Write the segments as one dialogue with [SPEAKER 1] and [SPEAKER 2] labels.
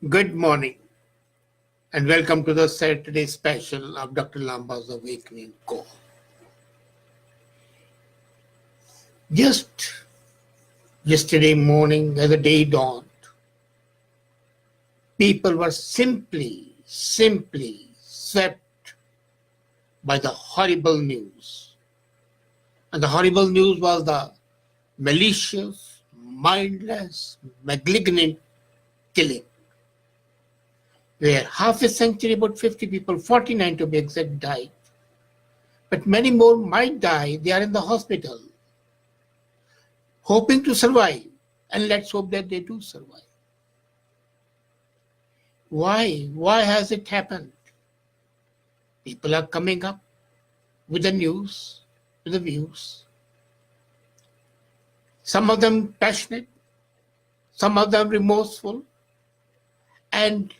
[SPEAKER 1] Good morning and welcome to the Saturday special of Dr. Lamba's Awakening Call. Just yesterday morning, as the day dawned, people were simply swept by the horrible news. And the horrible news was the malicious, mindless, malignant killing, where half a century, about 50 people, 49 to be exact, died. But many more might die. They are in the hospital, hoping to survive. And let's hope that they do survive. Why? Why has it happened? People are coming up with the news, with the views. Some of them passionate, some of them remorseful, and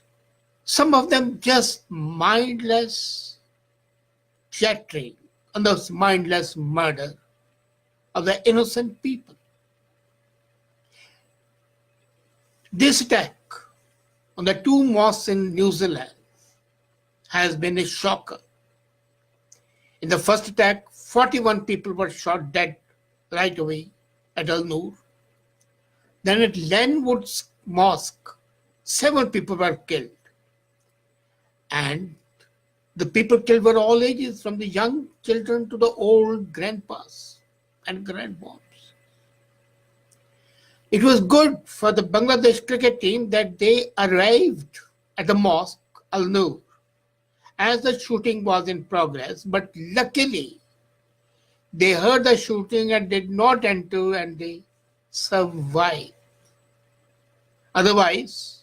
[SPEAKER 1] some of them just mindless chattering on the mindless murder of the innocent people. This attack on the two mosques in New Zealand has been a shocker. In the first attack, 41 people were shot dead right away at Al Noor. Then at Lenwood Mosque, 7 people were killed. And the people killed were all ages, from the young children to the old grandpas and grandmoms. It was good for the Bangladesh cricket team that they arrived at the mosque Al Noor as the shooting was in progress, but luckily they heard the shooting and did not enter and they survived. Otherwise,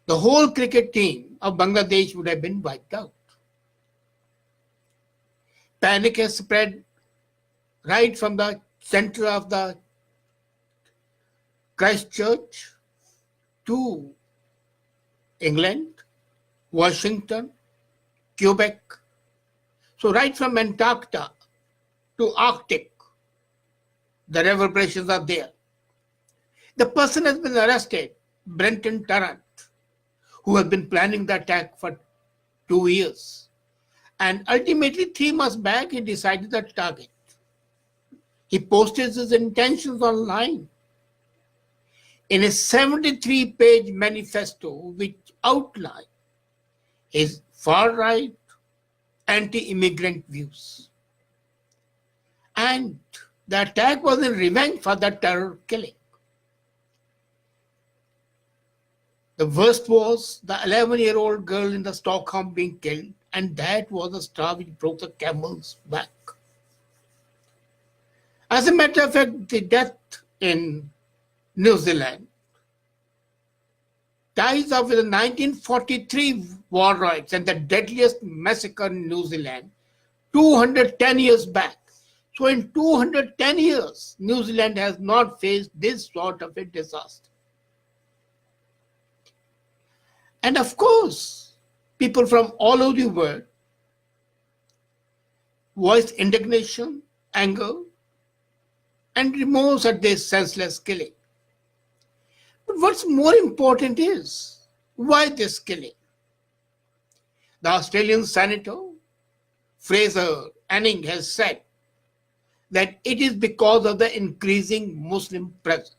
[SPEAKER 1] the whole cricket team of Bangladesh would have been wiped out. Panic has spread right from the center of the Christchurch to England, Washington, Quebec. So right from Antarctica to Arctic, the reverberations are there. The person has been arrested, Brenton Tarrant, who has been planning the attack for 2 years. And ultimately, 3 months back, he decided the target. He posted his intentions online in a 73-page manifesto which outlined his far-right, anti-immigrant views. And the attack was in revenge for the terror killing. The worst was the 11-year-old girl in the Stockholm being killed, and that was the straw which broke the camel's back. As a matter of fact, the death in New Zealand ties up with the 1943 war riots and the deadliest massacre in New Zealand 210 years back. So in 210 years, New Zealand has not faced this sort of a disaster. And of course, people from all over the world voiced indignation, anger, and remorse at this senseless killing. But what's more important is, why this killing? The Australian Senator, Fraser Anning, has said that it is because of the increasing Muslim presence.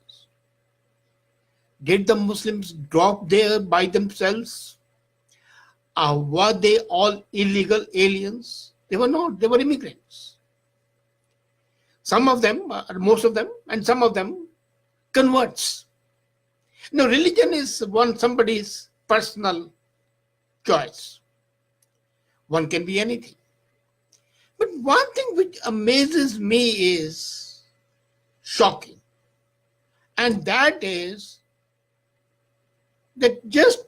[SPEAKER 1] Did the Muslims drop there by themselves? Or were they all illegal aliens? They were not, they were immigrants. Some of them, most of them, and some of them converts. Now, religion is somebody's personal choice. One can be anything. But one thing which amazes me is shocking. And that is that just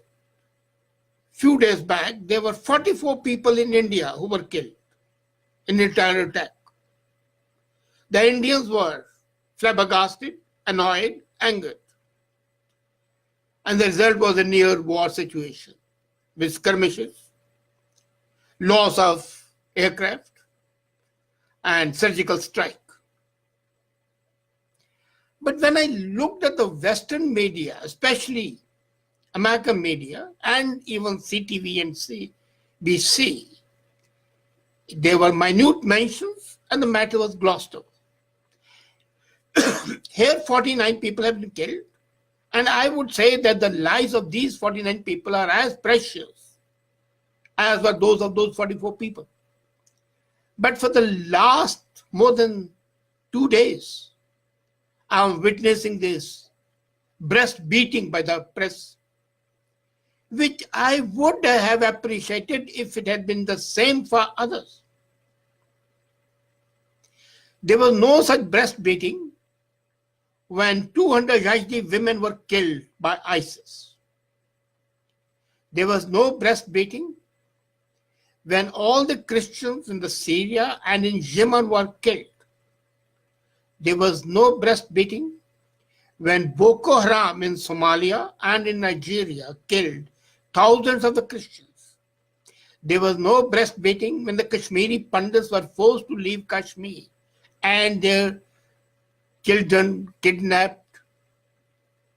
[SPEAKER 1] few days back, there were 44 people in India who were killed in a terror attack. The Indians were flabbergasted, annoyed, angered. And the result was a near war situation with skirmishes, loss of aircraft, and surgical strike. But when I looked at the Western media, especially American media, and even CTV and CBC, there were minute mentions and the matter was glossed over. Here, 49 people have been killed, and I would say that the lives of these 49 people are as precious as were those of those 44 people. But for the last more than 2 days, I'm witnessing this breast beating by the press, which I would have appreciated if it had been the same for others. There was no such breast beating when 200 Yazidi women were killed by ISIS. There was no breast beating when all the Christians in the Syria and in Yemen were killed. There was no breast beating when Boko Haram in Somalia and in Nigeria killed thousands of the Christians. There was no breast beating when the Kashmiri Pandits were forced to leave Kashmir and their children kidnapped,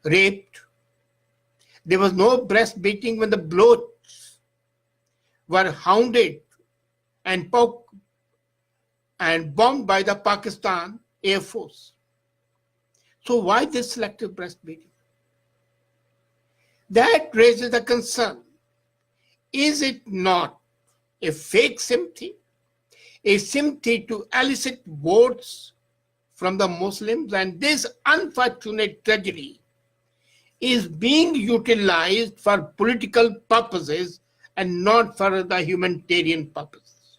[SPEAKER 1] raped. There was no breast beating when the Balochs were hounded and poked and bombed by the Pakistan Air Force. So why this selective breast beating? That raises a concern. Is it not a fake sympathy? A sympathy to elicit votes from the Muslims, and this unfortunate tragedy is being utilized for political purposes and not for the humanitarian purposes.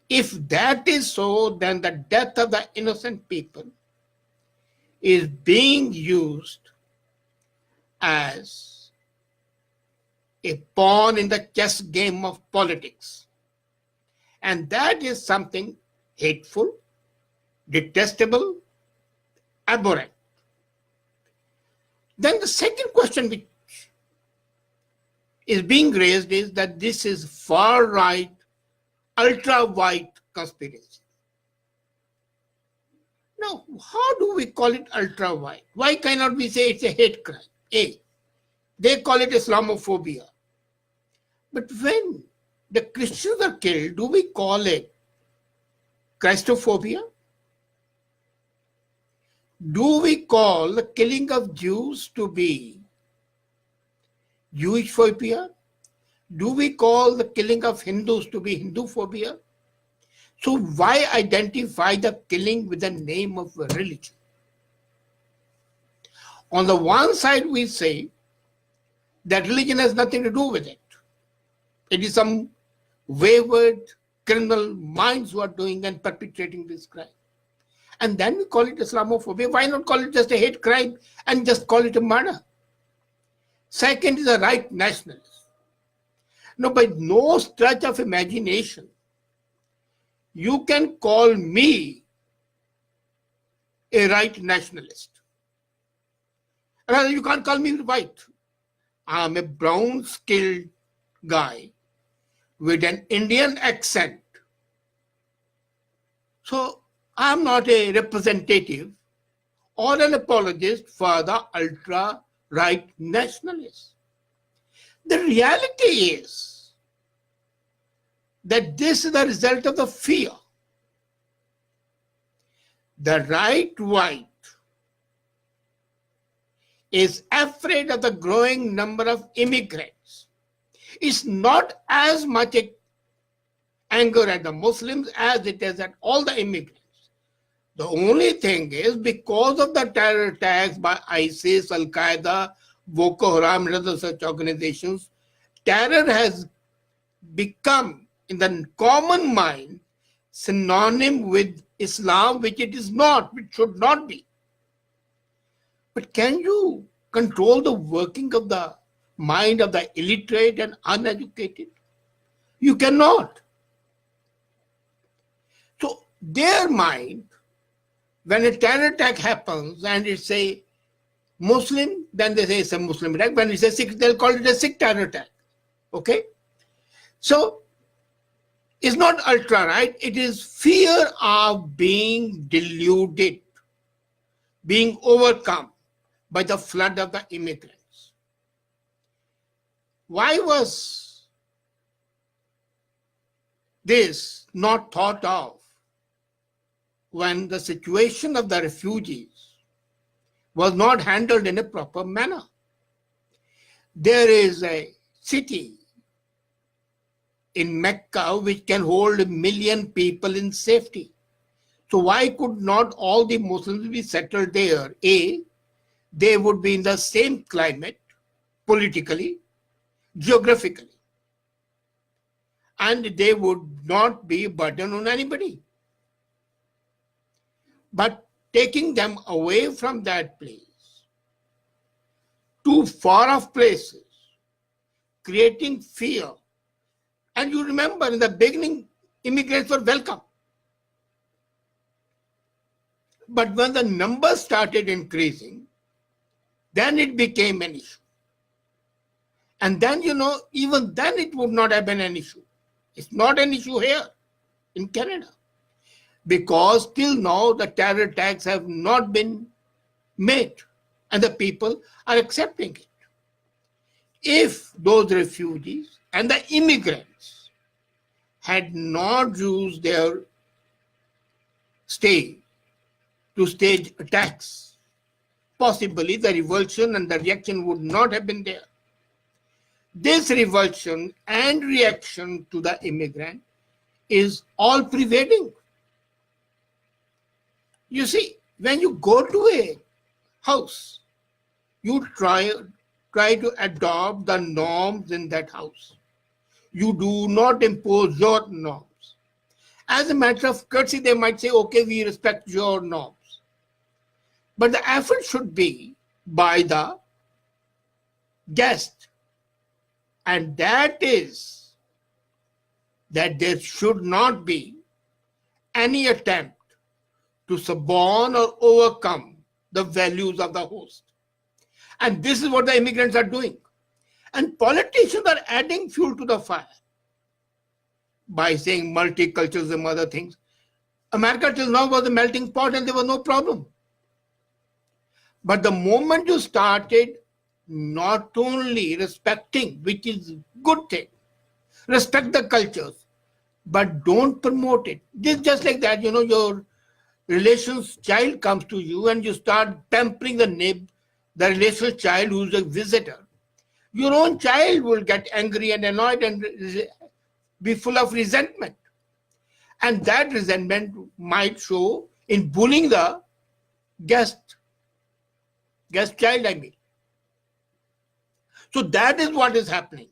[SPEAKER 1] If that is so, then the death of the innocent people is being used as a pawn in the chess game of politics. And that is something hateful, detestable, abhorrent. Then the second question which is being raised is that this is far-right, ultra-white conspiracy. Now, how do we call it ultra-white? Why cannot we say it's a hate crime? They call it Islamophobia. But when the Christians are killed, do we call it Christophobia? Do we call the killing of Jews to be Jewish phobia? Do we call the killing of Hindus to be Hindu phobia? So why identify the killing with the name of a religion? On the one side, we say that religion has nothing to do with it. It is some wayward criminal minds who are doing and perpetrating this crime. And then we call it Islamophobia. Why not call it just a hate crime and just call it a murder? Second is a right nationalist. No, by no stretch of imagination, you can call me a right nationalist. You can't call me white. I'm a brown, skilled guy with an Indian accent. So I'm not a representative or an apologist for the ultra-right nationalists. The reality is that this is the result of the fear. The right is afraid of the growing number of immigrants. It's not as much anger at the Muslims as it is at all the immigrants. The only thing is, because of the terror attacks by ISIS, Al-Qaeda, Boko Haram, and other such organizations, terror has become, in the common mind, synonym with Islam, which it is not, which should not be. But can you control the working of the mind of the illiterate and uneducated? You cannot. So their mind, when a terror attack happens and it's a Muslim, then they say it's a Muslim attack. When it's a Sikh, they'll call it a Sikh terror attack. Okay? So it's not ultra right. It is fear of being deluded, being overcome by the flood of the immigrants. Why was this not thought of when the situation of the refugees was not handled in a proper manner? There is a city in Mecca which can hold 1 million people in safety. So why could not all the Muslims be settled there? A, they would be in the same climate, politically, geographically, and they would not be a burden on anybody. But taking them away from that place to far off places, creating fear. And you remember in the beginning, immigrants were welcome. But when the numbers started increasing, then it became an issue. And then, even then it would not have been an issue. It's not an issue here in Canada. Because till now, the terror attacks have not been made. And the people are accepting it. If those refugees and the immigrants had not used their stay to stage attacks, possibly the revulsion and the reaction would not have been there. This revulsion and reaction to the immigrant is all pervading. You see, when you go to a house, you try to adopt the norms in that house. You do not impose your norms. As a matter of courtesy, they might say, okay, we respect your norms. But the effort should be by the guest. And that is that there should not be any attempt to suborn or overcome the values of the host. And this is what the immigrants are doing. And politicians are adding fuel to the fire by saying multiculturalism, other things. America till now was a melting pot and there was no problem. But the moment you started not only respecting, which is a good thing, respect the cultures, but don't promote it. This is just like that, your relation's child comes to you and you start pampering the relation's child who's a visitor. Your own child will get angry and annoyed and be full of resentment. And that resentment might show in bullying the guest child, I mean. So that is what is happening.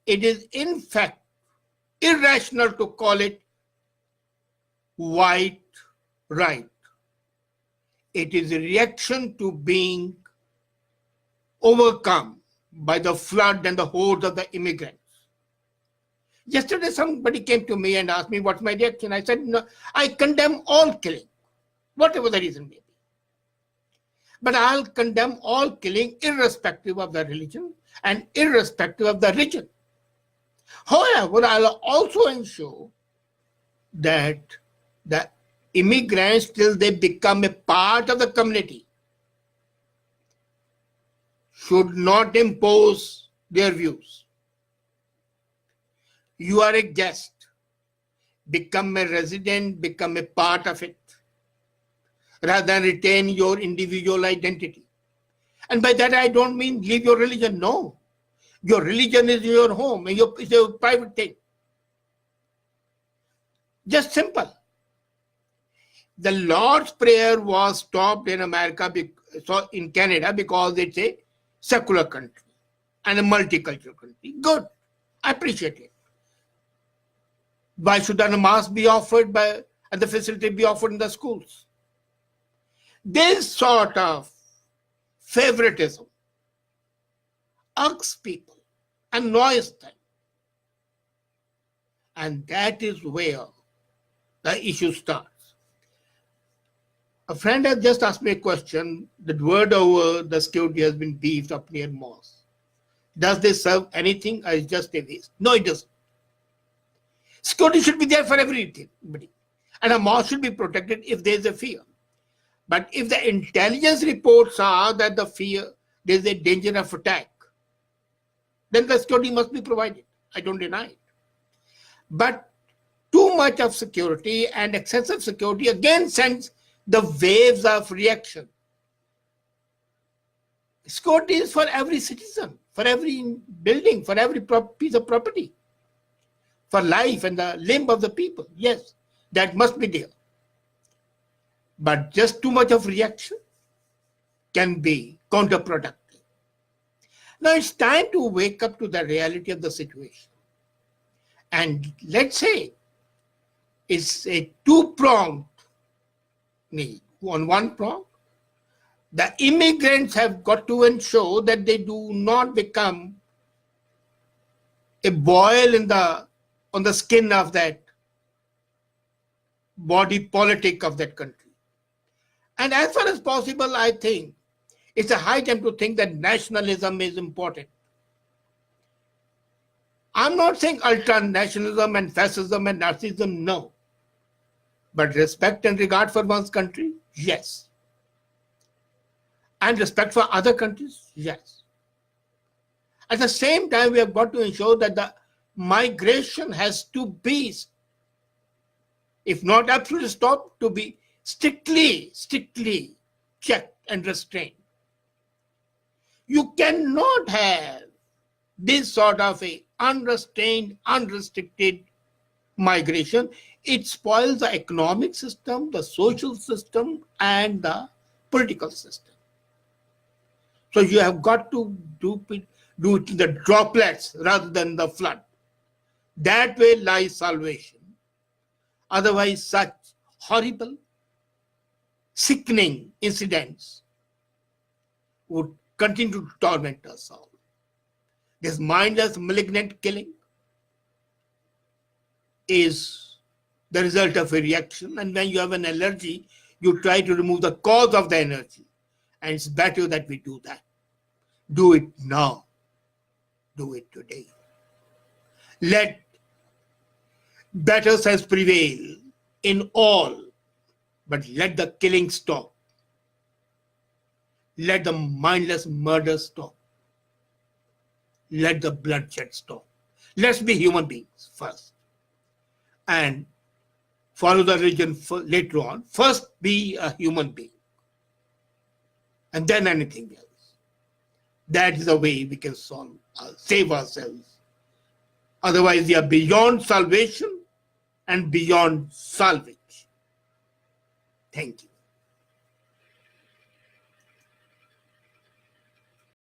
[SPEAKER 1] It is in fact irrational to call it white right. It is a reaction to being overcome by the flood and the hordes of the immigrants. Yesterday, somebody came to me and asked me what's my reaction. I said, no, I condemn all killing, whatever the reason may be. But I'll condemn all killing irrespective of the religion and irrespective of the region. However, I'll also ensure that the immigrants, till they become a part of the community, should not impose their views. You are a guest. Become a resident, become a part of it, rather than retain your individual identity. And by that I don't mean leave your religion. No. Your religion is your home, and it's a private thing. Just simple. The Lord's Prayer was stopped in America, in Canada, because it's a secular country and a multicultural country. Good. I appreciate it. Why should the namaz be offered and the facility be offered in the schools? This sort of favoritism irks people, annoys them. And that is where the issue starts. A friend has just asked me a question. The word over the security has been beefed up near mosque. Does this serve anything or is just a waste? No, it doesn't. Security should be there for everybody. And a mosque should be protected if there is a fear. But if the intelligence reports are that there's a danger of attack, then the security must be provided. I don't deny it. But too much of security and excessive security again sends the waves of reaction. Security is for every citizen, for every building, for every piece of property, for life and the limb of the people. Yes, that must be there. But just too much of reaction can be counterproductive. Now it's time to wake up to the reality of the situation. And let's say it's a two-pronged need. On one prong, the immigrants have got to ensure that they do not become a boil on the skin of that body politic of that country. And as far as possible, I think it's a high time to think that nationalism is important. I'm not saying ultra-nationalism and fascism and Nazism, no. But respect and regard for one's country, yes. And respect for other countries, yes. At the same time, we have got to ensure that the migration has to be, if not absolutely stopped, to be strictly checked and restrained. You cannot have this sort of a unrestrained, unrestricted migration. It spoils the economic system, the social system, and the political system. So you have got to do it in the droplets rather than the flood. That way lies salvation. Otherwise, such horrible, sickening incidents would continue to torment us all. This mindless, malignant killing is the result of a reaction, and when you have an allergy, you try to remove the cause of the allergy, and it's better that we do that. Do it now. Do it today. Let better sense prevail in all, but let the killing stop. Let the mindless murder stop. Let the bloodshed stop. Let's be human beings first and follow the religion later on. First, be a human being and then anything else. That is the way we can save ourselves. Otherwise, we are beyond salvation and beyond salvage. Thank you.